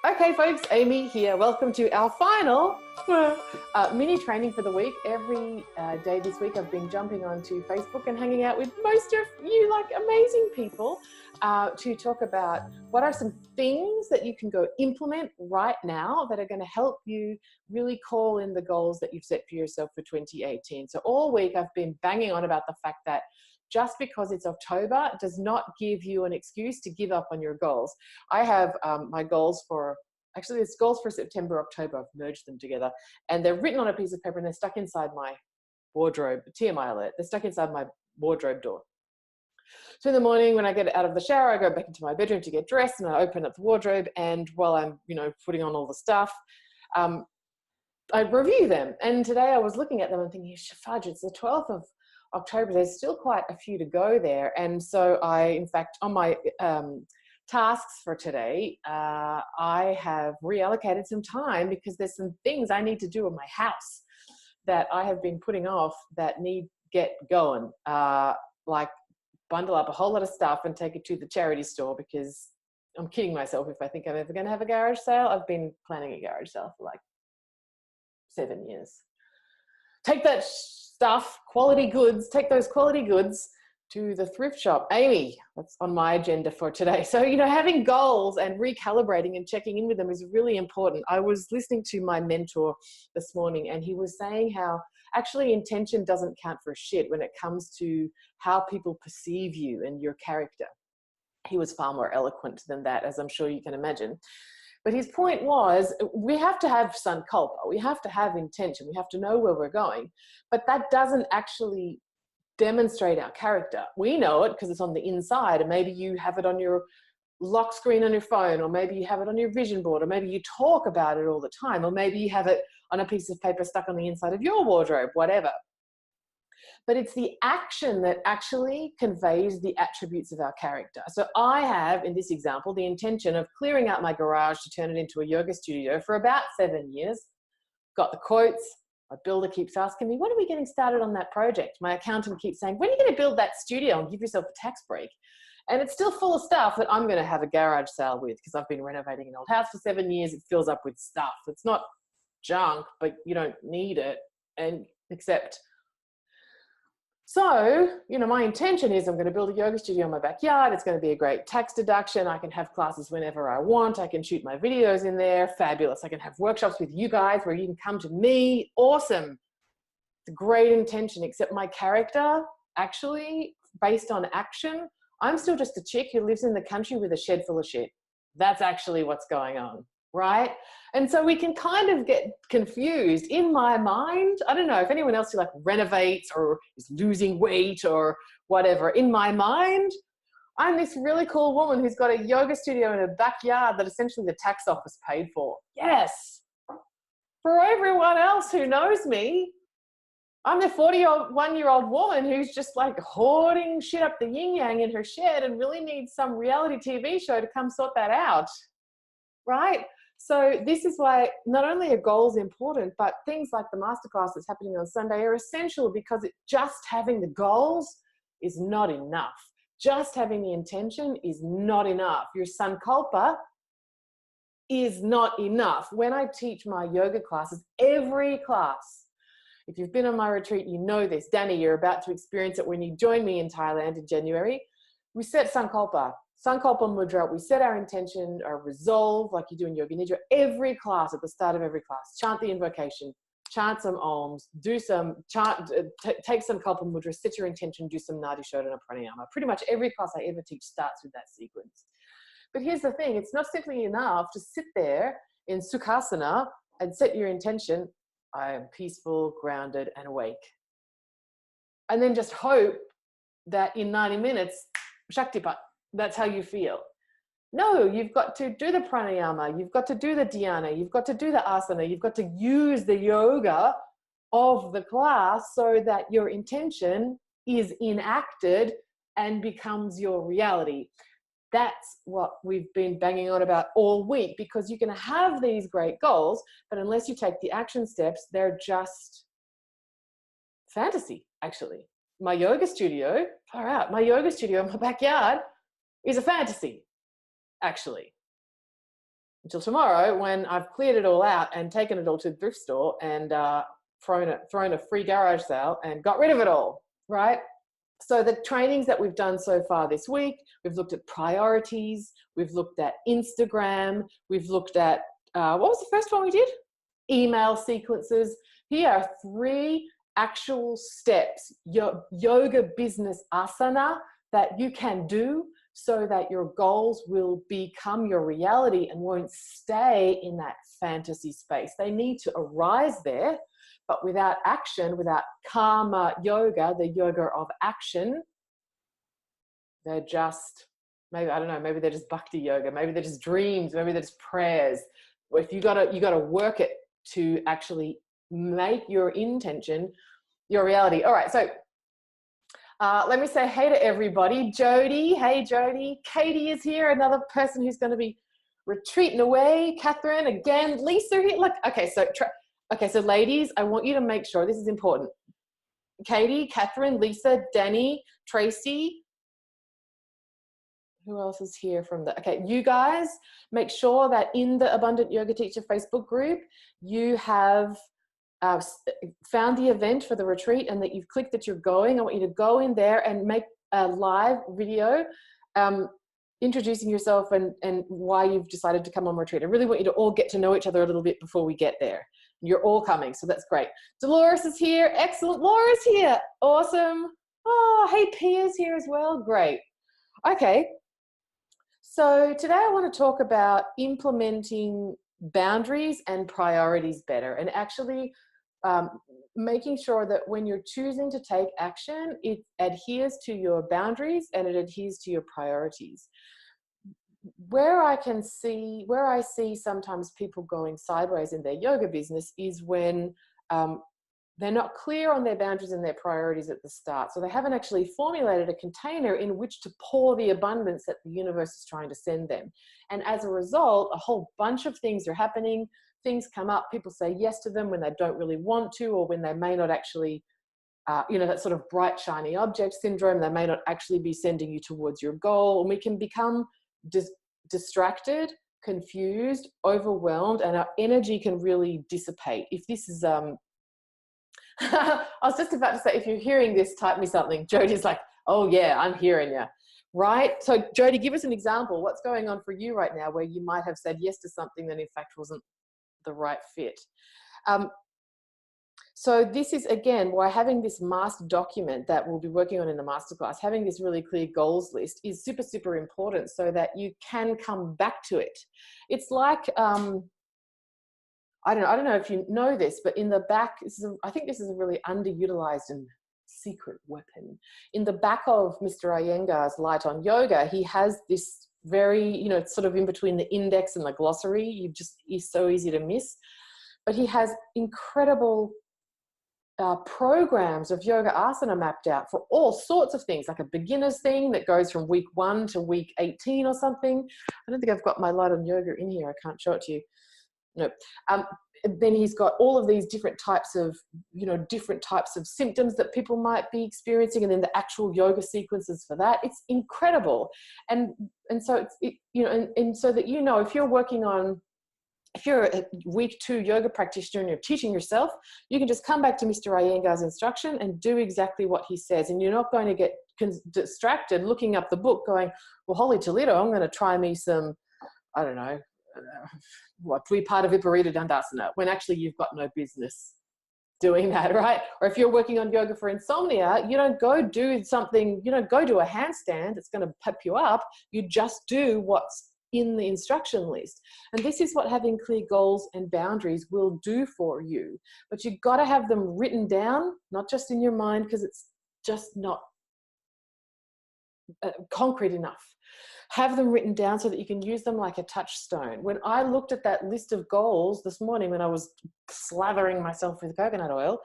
Okay, folks, Amy here. Welcome to our final mini training for the week. Every day this week, I've been jumping onto Facebook and hanging out with most of you, like amazing people, to talk about what are some things that you can go implement right now that are going to help you really call in the goals that you've set for yourself for 2018. So all week, I've been banging on about the fact that just because it's October does not give you an excuse to give up on your goals. I have my goals for, actually it's goals for September, October, I've merged them together, and they're written on a piece of paper and they're stuck inside my wardrobe, TMI alert, they're stuck inside my wardrobe door. So in the morning when I get out of the shower, I go back into my bedroom to get dressed and I open up the wardrobe, and while I'm, putting on all the stuff, I review them. And today I was looking at them and thinking, fudge, it's the 12th of October, there's still quite a few to go there. And so I, in fact, on my tasks for today, I have reallocated some time because there's some things I need to do in my house that I have been putting off that need get going. Like bundle up a whole lot of stuff and take it to the charity store, because I'm kidding myself if I think I'm ever going to have a garage sale. I've been planning a garage sale for like 7 years. Take that stuff, quality goods, take those quality goods to the thrift shop. Amy, that's on my agenda for today. So, having goals and recalibrating and checking in with them is really important. I was listening to my mentor this morning and he was saying how actually intention doesn't count for shit when it comes to how people perceive you and your character. He was far more eloquent than that, as I'm sure you can imagine. But his point was, we have to have sankalpa, we have to have intention, we have to know where we're going, but that doesn't actually demonstrate our character. We know it because it's on the inside, and maybe you have it on your lock screen on your phone, or maybe you have it on your vision board, or maybe you talk about it all the time, or maybe you have it on a piece of paper stuck on the inside of your wardrobe, whatever. But it's the action that actually conveys the attributes of our character. So I have, in this example, the intention of clearing out my garage to turn it into a yoga studio for about 7 years. Got the quotes. My builder keeps asking me, when are we getting started on that project? My accountant keeps saying, when are you going to build that studio and give yourself a tax break? And it's still full of stuff that I'm going to have a garage sale with, because I've been renovating an old house for 7 years. It fills up with stuff. It's not junk, but you don't need it. And except... So, my intention is I'm going to build a yoga studio in my backyard. It's going to be a great tax deduction. I can have classes whenever I want. I can shoot my videos in there. Fabulous. I can have workshops with you guys where you can come to me. Awesome. It's a great intention, except my character, actually, based on action, I'm still just a chick who lives in the country with a shed full of shit. That's actually what's going on. Right? And so we can kind of get confused in my mind. I don't know if anyone else who like renovates or is losing weight or whatever. In my mind, I'm this really cool woman who's got a yoga studio in her backyard that essentially the tax office paid for. Yes. For everyone else who knows me, I'm the 41-year-old woman who's just like hoarding shit up the yin-yang in her shed and really needs some reality TV show to come sort that out. Right? So this is why not only are goals important, but things like the masterclass that's happening on Sunday are essential, because just having the goals is not enough. Just having the intention is not enough. Your sankalpa is not enough. When I teach my yoga classes, every class, if you've been on my retreat, you know this. Danny, you're about to experience it when you join me in Thailand in January. We set sankalpa. Sankalpa mudra, we set our intention, our resolve, like you do in Yoga Nidra, every class, at the start of every class. Chant the invocation, chant some Oms, do some, take some Kalpa mudra, set your intention, do some Nadi Shodhana Pranayama. Pretty much every class I ever teach starts with that sequence. But here's the thing, it's not simply enough to sit there in Sukhasana and set your intention, I am peaceful, grounded, and awake. And then just hope that in 90 minutes, Shaktipat, that's how you feel. No, you've got to do the pranayama, you've got to do the dhyana, you've got to do the asana, you've got to use the yoga of the class so that your intention is enacted and becomes your reality. That's what we've been banging on about all week, because you can have these great goals, but unless you take the action steps, they're just fantasy, actually. My yoga studio, far out, my yoga studio in my backyard is a fantasy, actually. until tomorrow when I've cleared it all out and taken it all to the thrift store and thrown a free garage sale and got rid of it all, right? So the trainings that we've done so far this week, we've looked at priorities, we've looked at Instagram, we've looked at, what was the first one we did? Email sequences. Here are 3 actual steps, your yoga business asana that you can do so that your goals will become your reality and won't stay in that fantasy space. They need to arise there, but without action, without karma yoga, the yoga of action, they're just, maybe, I don't know, maybe they're just bhakti yoga, maybe they're just dreams, maybe they're just prayers. Or if you gotta work it to actually make your intention your reality. All right, so let me say hey to everybody. Jody, hey Jody. Katie is here, another person who's going to be retreating away. Catherine, again. Lisa here. Look, okay, so ladies, I want you to make sure, this is important. Katie, Catherine, Lisa, Danny, Tracy. Who else is here from the, okay, you guys, make sure that in the Abundant Yoga Teacher Facebook group, you have found the event for the retreat and that you've clicked that you're going. I want you to go in there and make a live video introducing yourself and why you've decided to come on retreat. I really want you to all get to know each other a little bit before we get there. You're all coming, so that's great. Dolores is here. Excellent. Laura's here. Awesome. Oh, hey, Pia's here as well. Great. Okay. So today I want to talk about implementing boundaries and priorities better, and actually making sure that when you're choosing to take action, it adheres to your boundaries and it adheres to your priorities. Where I see sometimes people going sideways in their yoga business is when they're not clear on their boundaries and their priorities at the start. So they haven't actually formulated a container in which to pour the abundance that the universe is trying to send them. And as a result, a whole bunch of things are happening. Things come up, people say yes to them when they don't really want to, or when they may not actually, that sort of bright, shiny object syndrome, they may not actually be sending you towards your goal. And we can become distracted, confused, overwhelmed, and our energy can really dissipate. If this is, I was just about to say, if you're hearing this, type me something. Jody's like, oh yeah, I'm hearing you. Right? So Jody, give us an example. What's going on for you right now where you might have said yes to something that in fact wasn't the right fit? So this is, again, why having this master document that we'll be working on in the masterclass, having this really clear goals list is super, super important so that you can come back to it. It's like, I don't know if you know this, but in the back, I think this is a really underutilized and secret weapon. In the back of Mr. Iyengar's Light on Yoga, he has this very, it's sort of in between the index and the glossary. It's so easy to miss. But he has incredible programs of yoga asana mapped out for all sorts of things, like a beginner's thing that goes from week 1 to week 18 or something. I don't think I've got my Light on Yoga in here. I can't show it to you. No. Then he's got all of these different types of, symptoms that people might be experiencing, and then the actual yoga sequences for that. It's incredible. And so so that, if you're working on, if you're a week 2 yoga practitioner and you're teaching yourself, you can just come back to Mr. Iyengar's instruction and do exactly what he says. And you're not going to get distracted looking up the book going, well, holy Toledo, I'm going to try me some, I don't know, Viparita Viparita Dandasana, when actually you've got no business doing that, right? Or if you're working on yoga for insomnia, you don't go do something, you don't go do a handstand that's going to pep you up. You just do what's in the instruction list. And this is what having clear goals and boundaries will do for you. But you've got to have them written down, not just in your mind, because it's just not concrete enough. Have them written down so that you can use them like a touchstone. When I looked at that list of goals this morning when I was slathering myself with coconut oil,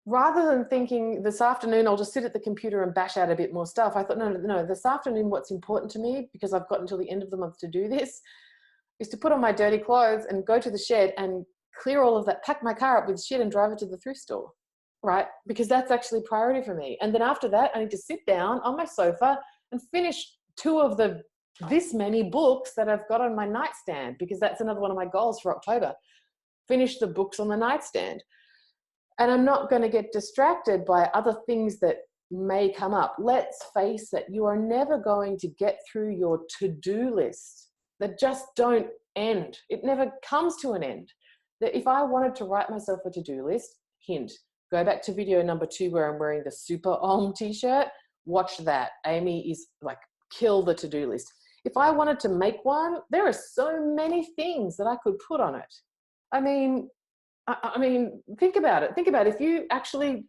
rather than thinking this afternoon I'll just sit at the computer and bash out a bit more stuff, I thought, no, this afternoon what's important to me, because I've got until the end of the month to do this, is to put on my dirty clothes and go to the shed and clear all of that, pack my car up with shit and drive it to the thrift store. Right? Because that's actually priority for me. And then after that, I need to sit down on my sofa and finish 2 of the this many books that I've got on my nightstand, because that's another one of my goals for October. Finish the books on the nightstand. And I'm not going to get distracted by other things that may come up. Let's face it, you are never going to get through your to-do list that just don't end. It never comes to an end. That if I wanted to write myself a to-do list, hint, go back to video number 2 where I'm wearing the Super Om t-shirt, watch that. Amy is like, kill the to-do list. If I wanted to make one, there are so many things that I could put on it. I mean, think about it. Think about if you actually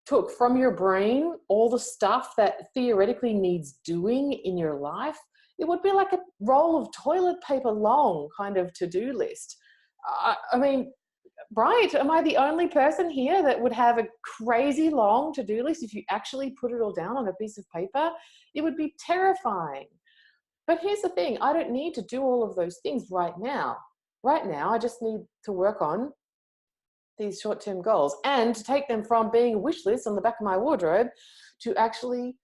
took from your brain all the stuff that theoretically needs doing in your life, it would be like a roll of toilet paper long kind of to-do list. I mean, right? Am I the only person here that would have a crazy long to-do list? If you actually put it all down on a piece of paper, it would be terrifying. But here's the thing, I don't need to do all of those things right now. Right now, I just need to work on these short-term goals and to take them from being a wish list on the back of my wardrobe to actually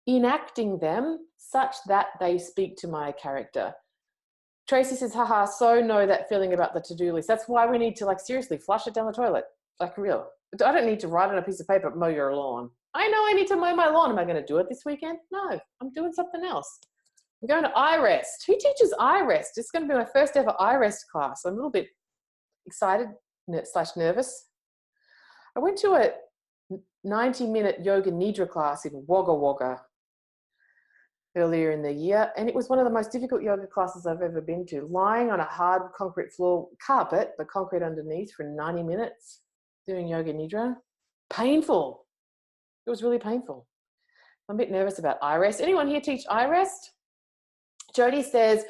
enacting them such that they speak to my character. Tracy says, haha, so know that feeling about the to-do list. That's why we need to, like, seriously flush it down the toilet. Like, real. I don't need to write on a piece of paper, mow your lawn. I know I need to mow my lawn. Am I going to do it this weekend? No, I'm doing something else. I'm going to iRest. Who teaches iRest? It's going to be my first ever iRest class. I'm a little bit excited / nervous. I went to a 90-minute yoga nidra class in Wagga Wagga earlier in the year, and it was one of the most difficult yoga classes I've ever been to. Lying on a hard concrete floor, carpet, but concrete underneath for 90 minutes, doing yoga nidra. Painful. It was really painful. I'm a bit nervous about iRest. Anyone here teach iRest? Jody says,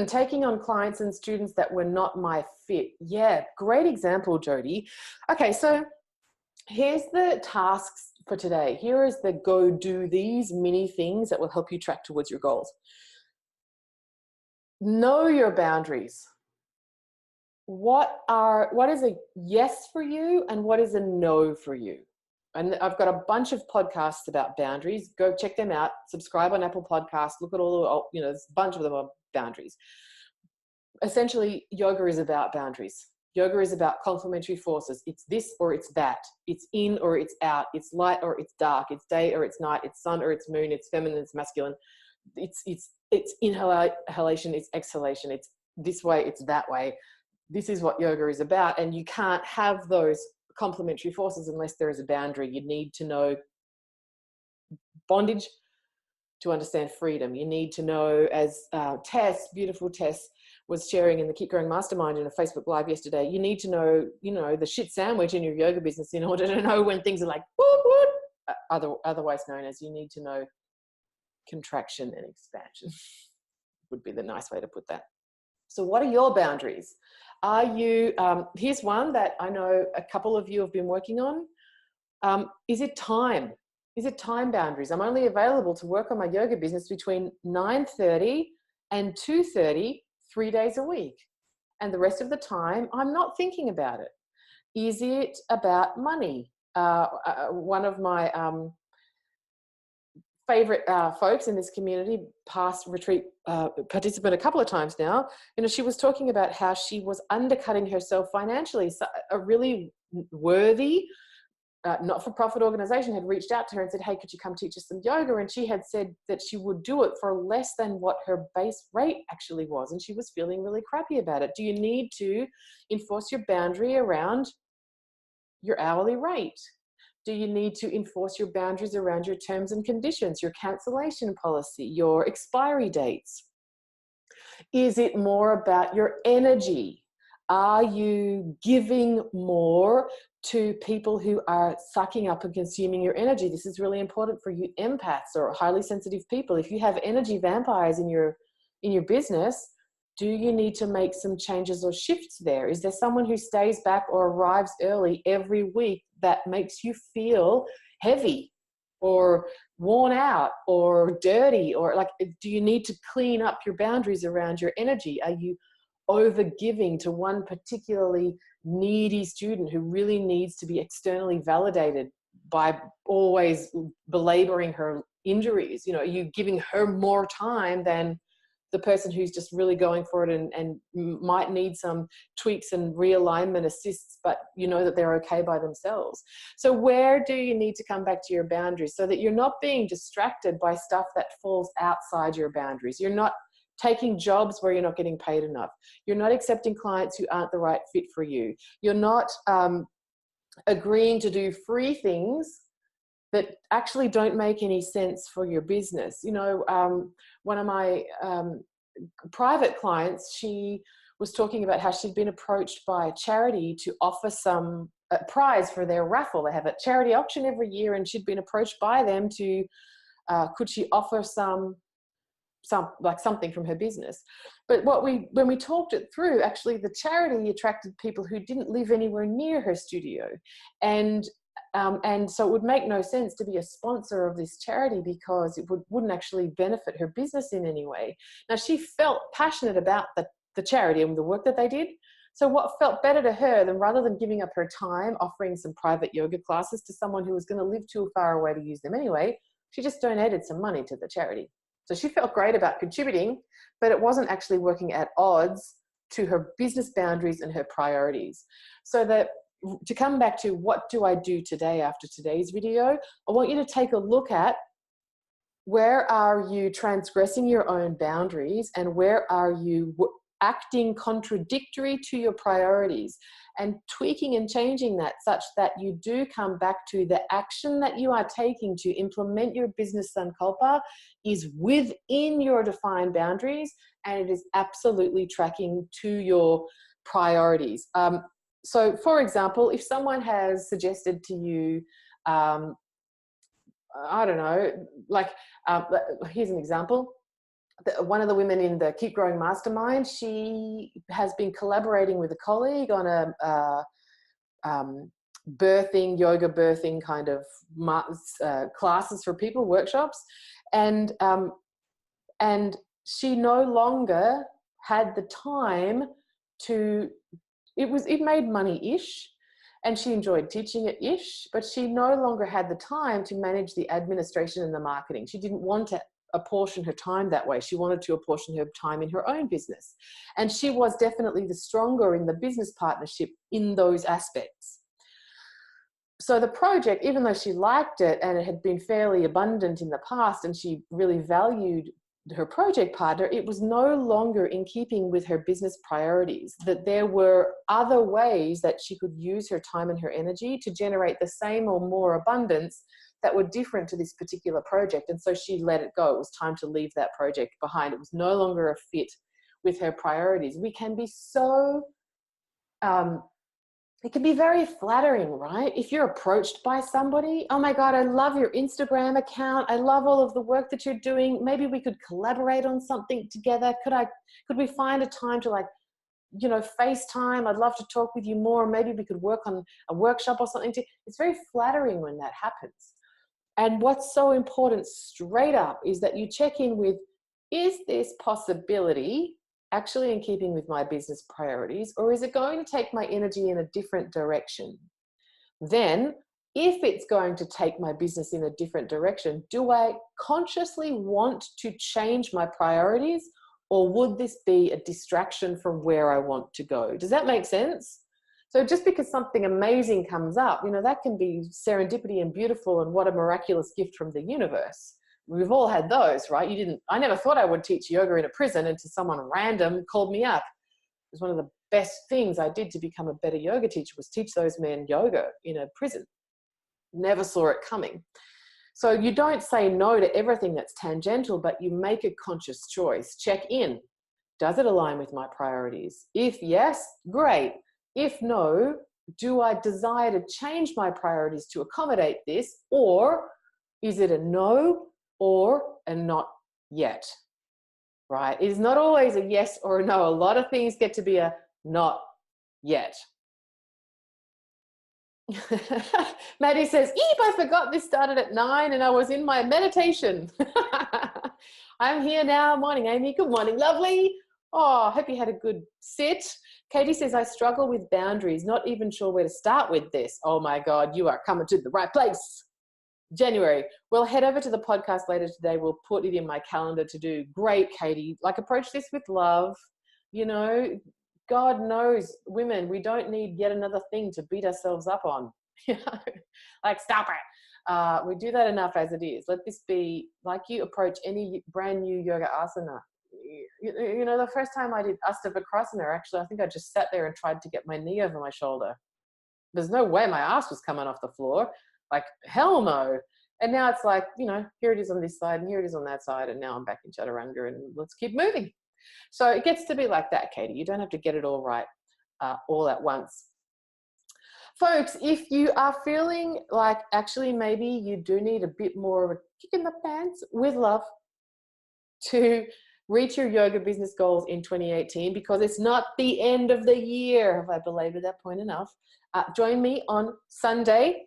taking on clients and students that were not my fit. Yeah, great example, Jody. Okay, so here's the tasks for today. Here is the go do these mini things that will help you track towards your goals. Know your boundaries. What is a yes for you and what is a no for you? And I've got a bunch of podcasts about boundaries. Go check them out. Subscribe on Apple Podcasts. Look at all the, there's a bunch of them on boundaries. Essentially, yoga is about boundaries. Yoga is about complementary forces. It's this or it's that. It's in or it's out. It's light or it's dark. It's day or it's night. It's sun or it's moon. It's feminine. It's masculine. It's inhalation. It's exhalation. It's this way. It's that way. This is what yoga is about. And you can't have those complementary forces unless there is a boundary. You need to know bondage to understand freedom. You need to know, as Tess, beautiful Tess, was sharing in the Keep Growing Mastermind in a Facebook Live yesterday, you need to know, the shit sandwich in your yoga business in order to know when things are like, whoop, whoop, otherwise known as you need to know contraction and expansion would be the nice way to put that. So what are your boundaries? Are you, here's one that I know a couple of you have been working on. Is it time? Is it time boundaries? I'm only available to work on my yoga business between 9:30 and 2:30, 3 days a week. And the rest of the time, I'm not thinking about it. Is it about money? One of my favorite folks in this community, past retreat participant a couple of times now, she was talking about how she was undercutting herself financially. So a really worthy not-for-profit organization had reached out to her and said, hey, could you come teach us some yoga? And she had said that she would do it for less than what her base rate actually was. And she was feeling really crappy about it. Do you need to enforce your boundary around your hourly rate? Do you need to enforce your boundaries around your terms and conditions, your cancellation policy, your expiry dates? Is it more about your energy? Are you giving more to people who are sucking up and consuming your energy? This is really important for you empaths or highly sensitive people. If you have energy vampires in your business, do you need to make some changes or shifts there? Is there someone who stays back or arrives early every week that makes you feel heavy or worn out or dirty? Or do you need to clean up your boundaries around your energy? Are you over giving to one particularly needy student who really needs to be externally validated by always belaboring her injuries? Are you giving her more time than the person who's just really going for it and might need some tweaks and realignment assists, but you know that they're okay by themselves. So where do you need to come back to your boundaries so that you're not being distracted by stuff that falls outside your boundaries? You're not taking jobs where you're not getting paid enough. You're not accepting clients who aren't the right fit for you. You're not agreeing to do free things that actually don't make any sense for your business. You know, one of my private clients, she was talking about how she'd been approached by a charity to offer some prize for their raffle. They have a charity auction every year, and she'd been approached by them to, could she offer something from her business. But when we talked it through, actually the charity attracted people who didn't live anywhere near her studio. And so it would make no sense to be a sponsor of this charity because it wouldn't actually benefit her business in any way. Now, she felt passionate about the charity and the work that they did. So what felt better to her than, rather than giving up her time offering some private yoga classes to someone who was going to live too far away to use them anyway, she just donated some money to the charity. So she felt great about contributing, but it wasn't actually working at odds to her business boundaries and her priorities. So that, to come back to what do I do today after today's video, I want you to take a look at where are you transgressing your own boundaries and where are you acting contradictory to your priorities, and tweaking and changing that such that you do come back to the action that you are taking to implement your business sankalpa is within your defined boundaries and it is absolutely tracking to your priorities. So for example, if someone has suggested to you, I don't know, like, here's an example. One of the women in the Keep Growing Mastermind, she has been collaborating with a colleague on a yoga birthing kind of classes for people, workshops, and she no longer had the time to. It made money-ish, and she enjoyed teaching it-ish, but she no longer had the time to manage the administration and the marketing. She didn't want to apportion her time that way. She wanted to apportion her time in her own business. And she was definitely the stronger in the business partnership in those aspects. So the project, even though she liked it and it had been fairly abundant in the past and she really valued her project partner, it was no longer in keeping with her business priorities, that there were other ways that she could use her time and her energy to generate the same or more abundance that were different to this particular project. And so she let it go. It was time to leave that project behind. It was no longer a fit with her priorities. We can be so, it can be very flattering, right? If you're approached by somebody, oh my God, I love your Instagram account. I love all of the work that you're doing. Maybe we could collaborate on something together. Could we find a time to, like, you know, FaceTime? I'd love to talk with you more. Maybe we could work on a workshop or something. It's very flattering when that happens. And what's so important straight up is that you check in with, is this possibility actually in keeping with my business priorities, or is it going to take my energy in a different direction? Then, if it's going to take my business in a different direction, do I consciously want to change my priorities, or would this be a distraction from where I want to go? Does that make sense? So just because something amazing comes up, you know, that can be serendipity and beautiful and what a miraculous gift from the universe. We've all had those, right? I never thought I would teach yoga in a prison until someone random called me up. It was one of the best things I did to become a better yoga teacher, was teach those men yoga in a prison. Never saw it coming. So you don't say no to everything that's tangential, but you make a conscious choice. Check in. Does it align with my priorities? If yes, great. If no, do I desire to change my priorities to accommodate this, or is it a no or a not yet? Right? It is not always a yes or a no. A lot of things get to be a not yet. Maddie says, Eep, I forgot this started at 9 and I was in my meditation. I'm here now. Morning, Amy. Good morning, lovely. Oh, I hope you had a good sit. Katie says, I struggle with boundaries, not even sure where to start with this. Oh my God, you are coming to the right place. January. We'll head over to the podcast later today. We'll put it in my calendar to do. Great, Katie. Like, approach this with love. You know, God knows, women, we don't need yet another thing to beat ourselves up on. You know, like, stop it. We do that enough as it is. Let this be like you approach any brand new yoga asana. You know, the first time I did Asta Vakrasana, actually, I think I just sat there and tried to get my knee over my shoulder. There's no way my ass was coming off the floor. Like, hell no. And now it's like, you know, here it is on this side and here it is on that side. And now I'm back in Chaturanga and let's keep moving. So it gets to be like that, Katie. You don't have to get it all right all at once. Folks, if you are feeling like actually maybe you do need a bit more of a kick in the pants with love to reach your yoga business goals in 2018, because it's not the end of the year. Have I belabored that point enough? Join me on Sunday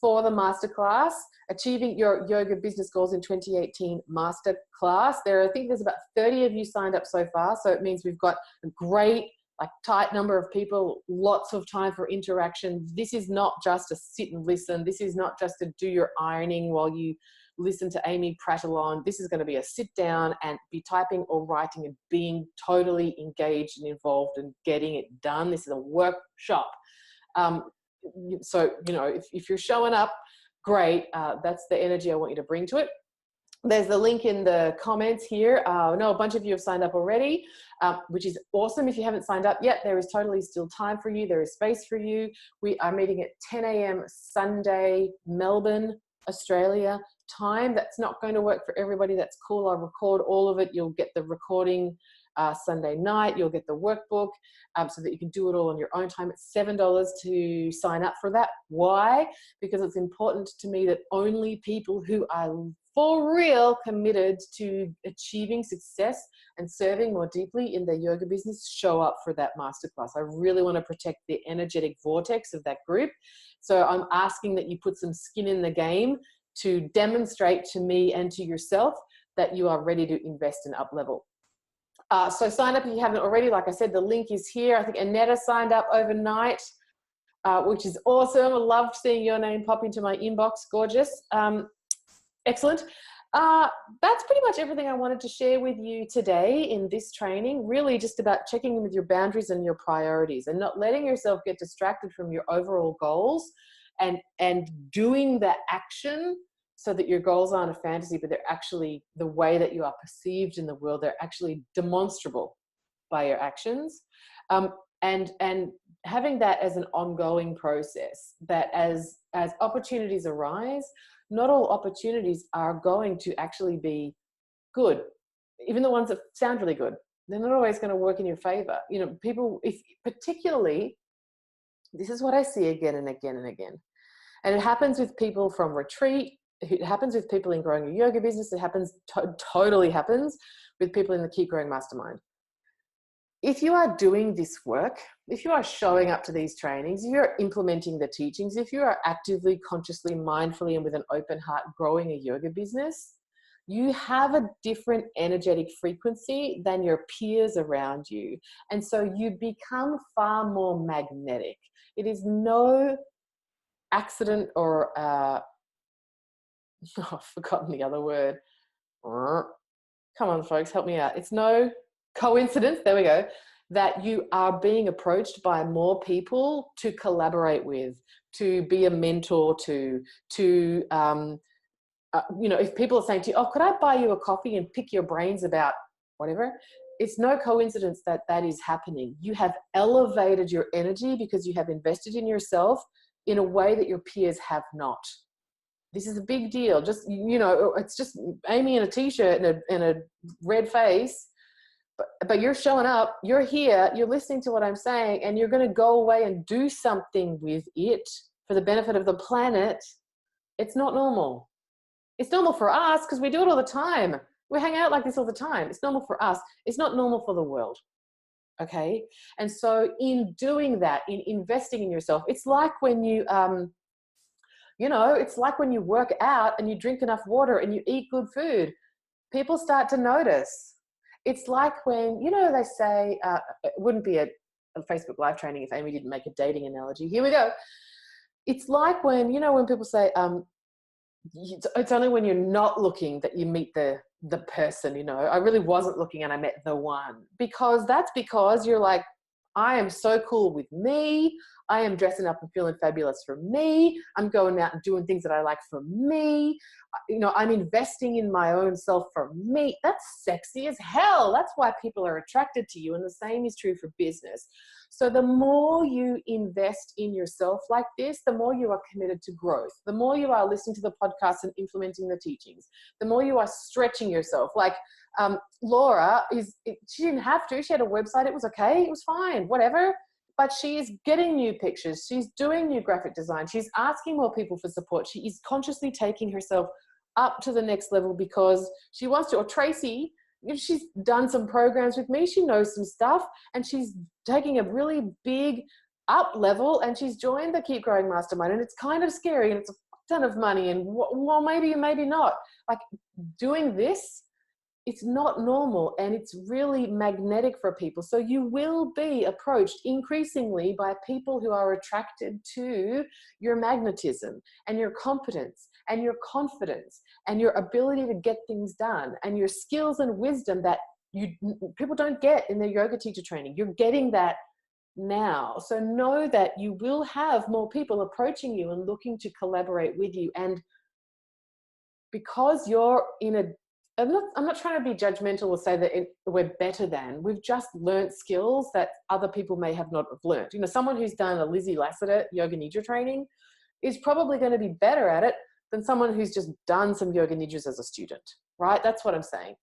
for the masterclass, Achieving Your Yoga Business Goals in 2018 masterclass. I think there's about 30 of you signed up so far. So it means we've got a great, like, tight number of people, lots of time for interaction. This is not just to sit and listen. This is not just to do your ironing while you listen to Amy prattle on. This is going to be a sit down and be typing or writing and being totally engaged and involved and getting it done. This is a workshop. So, you know, if you're showing up, great. That's the energy I want you to bring to it. There's the link in the comments here. I know a bunch of you have signed up already, which is awesome. If you haven't signed up yet, there is totally still time for you. There is space for you. We are meeting at 10 a.m. Sunday, Melbourne, Australia time. That's not going to work for everybody. That's cool. I'll record all of it. You'll get the recording Sunday night. You'll get the workbook so that you can do it all on your own time. It's $7 to sign up for that. Why? Because it's important to me that only people who are for real committed to achieving success and serving more deeply in their yoga business show up for that masterclass. I really want to protect the energetic vortex of that group. So I'm asking that you put some skin in the game to demonstrate to me and to yourself that you are ready to invest and up level. So sign up if you haven't already. Like I said, the link is here. I think Annetta signed up overnight, which is awesome. I loved seeing your name pop into my inbox. Gorgeous. Excellent. That's pretty much everything I wanted to share with you today in this training. Really just about checking in with your boundaries and your priorities and not letting yourself get distracted from your overall goals and doing the action so that your goals aren't a fantasy, but they're actually the way that you are perceived in the world. They're actually demonstrable by your actions. And having that as an ongoing process, that as opportunities arise, not all opportunities are going to actually be good. Even the ones that sound really good, they're not always going to work in your favor. You know, people, if particularly, this is what I see again and again and again. And it happens with people from retreat. It happens with people in growing a yoga business. It happens, totally happens with people in the Keep Growing Mastermind. If you are doing this work, if you are showing up to these trainings, if you're implementing the teachings, if you are actively, consciously, mindfully, and with an open heart growing a yoga business, you have a different energetic frequency than your peers around you. And so you become far more magnetic. It is no accident or, I've forgotten the other word. Come on, folks, help me out. It's no coincidence, there we go, that you are being approached by more people to collaborate with, to be a mentor to, you know, if people are saying to you, oh, could I buy you a coffee and pick your brains about whatever? It's no coincidence that that is happening. You have elevated your energy because you have invested in yourself in a way that your peers have not. This is a big deal. Just, you know, it's just Amy in a t-shirt and a red face, but you're showing up, you're here, you're listening to what I'm saying, and you're going to go away and do something with it for the benefit of the planet. It's not normal. It's normal for us because we do it all the time. We hang out like this all the time. It's normal for us. It's not normal for the world. Okay. And so in doing that, in investing in yourself, it's like when you, you know, it's like when you work out and you drink enough water and you eat good food, people start to notice. It's like when, you know, they say, it wouldn't be a Facebook live training if Amy didn't make a dating analogy. Here we go. It's like when, you know, when people say, it's only when you're not looking that you meet the person, you know. I really wasn't looking and I met the one, because you're like, I am so cool with me. I am dressing up and feeling fabulous for me. I'm going out and doing things that I like for me. You know, I'm investing in my own self for me. That's sexy as hell. That's why people are attracted to you. And the same is true for business. So the more you invest in yourself like this, the more you are committed to growth. The more you are listening to the podcast and implementing the teachings, the more you are stretching yourself. Like Laura, she didn't have to. She had a website. It was okay. It was fine, whatever. But she is getting new pictures. She's doing new graphic design. She's asking more people for support. She is consciously taking herself up to the next level because she wants to. Or Tracy, she's done some programs with me. She knows some stuff, and she's taking a really big up level, and she's joined the Keep Growing Mastermind, and it's kind of scary, and it's a ton of money, and well, maybe not. Like, doing this, it's not normal, and it's really magnetic for people. So you will be approached increasingly by people who are attracted to your magnetism and your competence and your confidence and your ability to get things done and your skills and wisdom that people don't get in their yoga teacher training. You're getting that now. So know that you will have more people approaching you and looking to collaborate with you. And because you're in a, I'm not trying to be judgmental or say that we're better than. We've just learned skills that other people may have not have learned. You know, someone who's done a Lizzie Lassiter yoga nidra training is probably going to be better at it than someone who's just done some yoga nidras as a student, right? That's what I'm saying.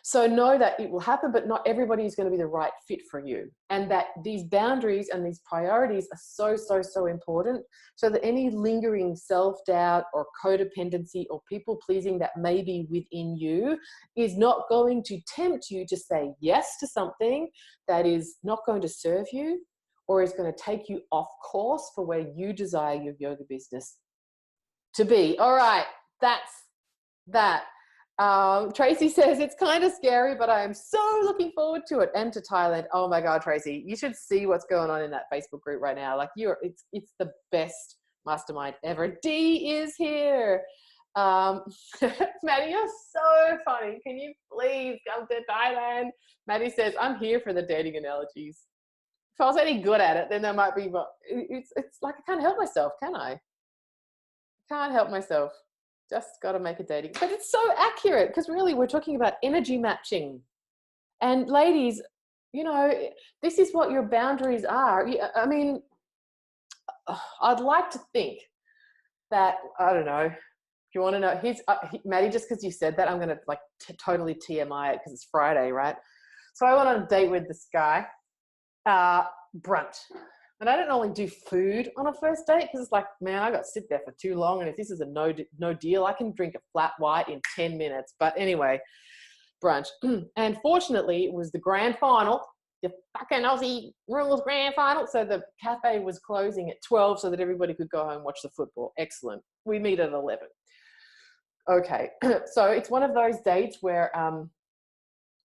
So know that it will happen, but not everybody is going to be the right fit for you. And that these boundaries and these priorities are so, so, so important, so that any lingering self-doubt or codependency or people-pleasing that may be within you is not going to tempt you to say yes to something that is not going to serve you or is going to take you off course for where you desire your yoga business to be. All right, that's that. Tracy says it's kind of scary, but I am so looking forward to it, and to Thailand. Oh my God, Tracy, you should see what's going on in that Facebook group right now. Like, it's the best mastermind ever. Dee is here. Maddie, you're so funny. Can you please come to Thailand? Maddie says, I'm here for the dating analogies. If I was any good at it, then there might be, but it's like I can't help myself, can I? Can't help myself. Just got to make a dating. But it's so accurate, because really we're talking about energy matching. And ladies, you know, this is what your boundaries are. I mean, I'd like to think that, I don't know, if you want to know, Maddie, just because you said that, I'm going to like totally TMI it because it's Friday, right? So I went on a date with this guy, brunch. And I don't normally do food on a first date because it's like, man, I got to sit there for too long. And if this is a no deal, I can drink a flat white in 10 minutes. But anyway, brunch. And fortunately, it was the grand final, the fucking Aussie rules grand final. So the cafe was closing at 12 so that everybody could go home and watch the football. Excellent. We meet at 11. Okay. So it's one of those dates where,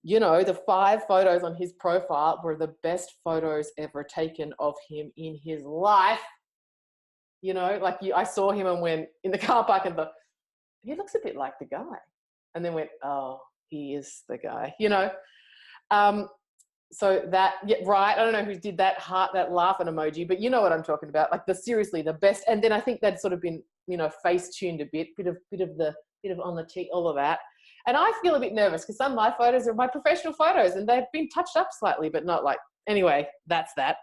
you know, the 5 photos on his profile were the best photos ever taken of him in his life. You know, like I saw him and went in the car park and thought, he looks a bit like the guy. And then went, oh, he is the guy, you know. So that, yeah, right. I don't know who did that heart, that laughing emoji, but you know what I'm talking about. Like seriously, the best. And then I think that's sort of been, you know, face tuned a bit of on the cheek, all of that. And I feel a bit nervous because some of my photos are my professional photos and they've been touched up slightly, but not like, anyway, that's that.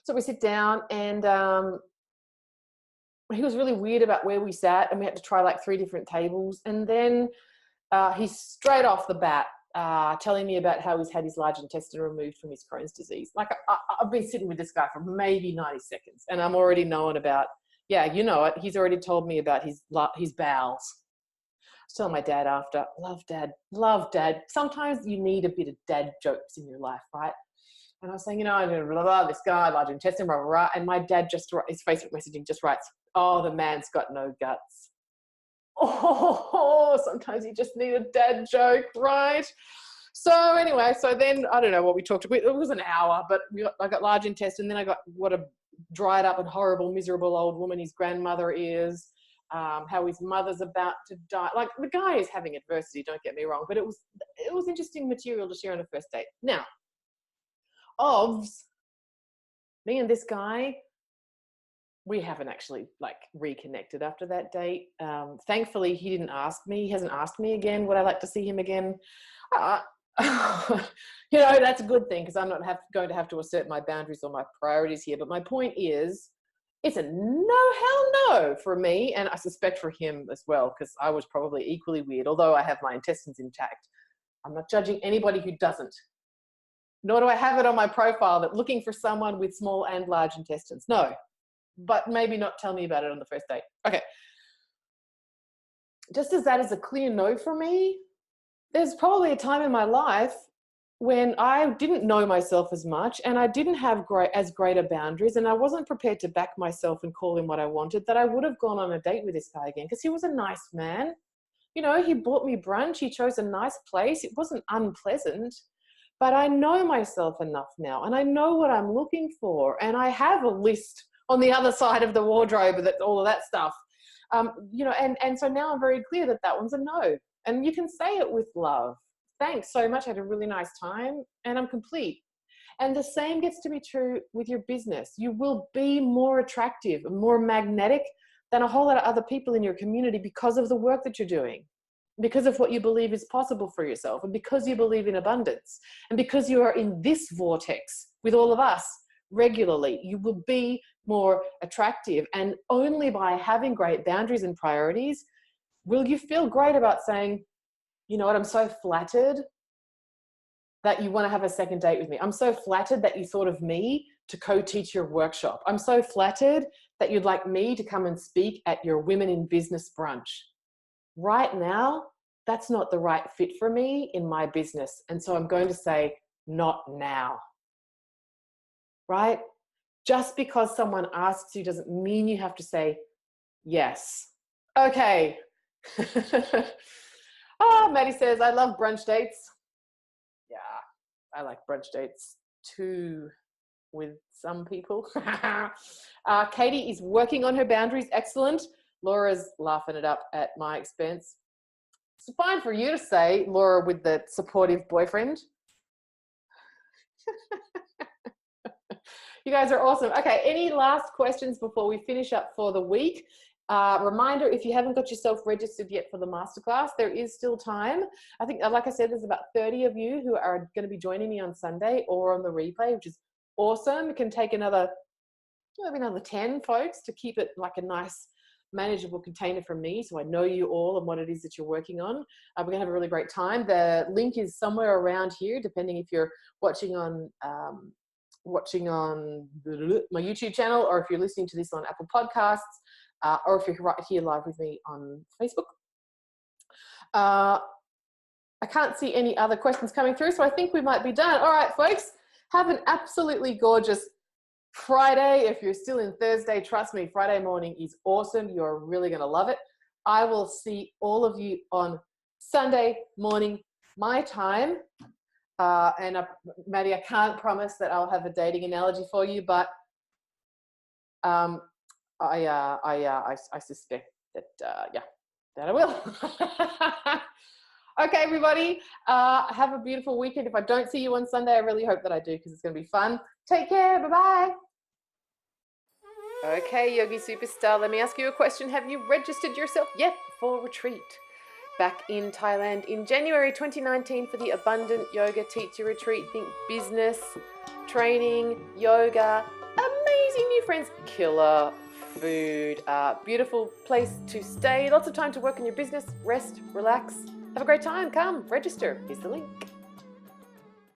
So we sit down and he was really weird about where we sat and we had to try like 3 different tables. And then he's straight off the bat telling me about how he's had his large intestine removed from his Crohn's disease. Like I've been sitting with this guy for maybe 90 seconds and I'm already knowing about, yeah, you know it. He's already told me about his bowels. I was telling my dad after, love dad. Sometimes you need a bit of dad jokes in your life, right? And I was saying, you know, blah, blah, this guy, large intestine, blah, blah, blah. And my dad his Facebook messaging just writes, oh, the man's got no guts. Oh, sometimes you just need a dad joke, right? So anyway, so then, I don't know what we talked about. It was an hour, but I got large intestine. Then I got what a dried up and horrible, miserable old woman his grandmother is. how his mother's about to die. Like, the guy is having adversity, don't get me wrong, but it was interesting material to share on a first date. Now, me and this guy, we haven't actually like reconnected after that date. Thankfully, he didn't ask me. He hasn't asked me again. Would I like to see him again? You know, that's a good thing, because I'm not going to have to assert my boundaries or my priorities here. But my point is, it's a hell no for me, and I suspect for him as well, because I was probably equally weird, although I have my intestines intact. I'm not judging anybody who doesn't. Nor do I have it on my profile that looking for someone with small and large intestines. No, but maybe not tell me about it on the first date. Okay. Just as that is a clear no for me, there's probably a time in my life when I didn't know myself as much, and I didn't have greater boundaries, and I wasn't prepared to back myself and call him what I wanted, that I would have gone on a date with this guy again, because he was a nice man. You know, he bought me brunch. He chose a nice place. It wasn't unpleasant, but I know myself enough now, and I know what I'm looking for, and I have a list on the other side of the wardrobe that all of that stuff. You know, and so now I'm very clear that that one's a no. And you can say it with love. Thanks so much. I had a really nice time, and I'm complete. And the same gets to be true with your business. You will be more attractive and more magnetic than a whole lot of other people in your community because of the work that you're doing, because of what you believe is possible for yourself, and because you believe in abundance, and because you are in this vortex with all of us regularly. You will be more attractive, and only by having great boundaries and priorities will you feel great about saying, you know what, I'm so flattered that you want to have a second date with me. I'm so flattered that you thought of me to co-teach your workshop. I'm so flattered that you'd like me to come and speak at your Women in Business brunch. Right now, that's not the right fit for me in my business. And so I'm going to say, not now. Right? Just because someone asks you doesn't mean you have to say yes. Okay. Maddie says, I love brunch dates. Yeah, I like brunch dates too with some people. Katie is working on her boundaries. Excellent. Laura's laughing it up at my expense. It's fine for you to say, Laura, with the supportive boyfriend. You guys are awesome. Okay, any last questions before we finish up for the week? Reminder, if you haven't got yourself registered yet for the masterclass, there is still time. I think, like I said, there's about 30 of you who are going to be joining me on Sunday or on the replay, which is awesome. It can take maybe another 10 folks to keep it like a nice, manageable container from me, so I know you all and what it is that you're working on. We're going to have a really great time. The link is somewhere around here, depending if you're watching on my YouTube channel, or if you're listening to this on Apple Podcasts, or if you're right here live with me on Facebook. I can't see any other questions coming through, so I think we might be done. All right, folks, have an absolutely gorgeous Friday. If you're still in Thursday, trust me, Friday morning is awesome. You're really going to love it. I will see all of you on Sunday morning, my time. Maddie, I can't promise that I'll have a dating analogy for you, but I suspect that, that I will. Okay, everybody, have a beautiful weekend. If I don't see you on Sunday, I really hope that I do, because it's going to be fun. Take care. Bye-bye. Okay, Yogi Superstar, let me ask you a question. Have you registered yourself yet for retreat? Back in Thailand in January 2019 for the Abundant Yoga Teacher Retreat. Think business, training, yoga, amazing new friends, killer food, beautiful place to stay, lots of time to work on your business, rest, relax. Have a great time. Come, register. Here's the link.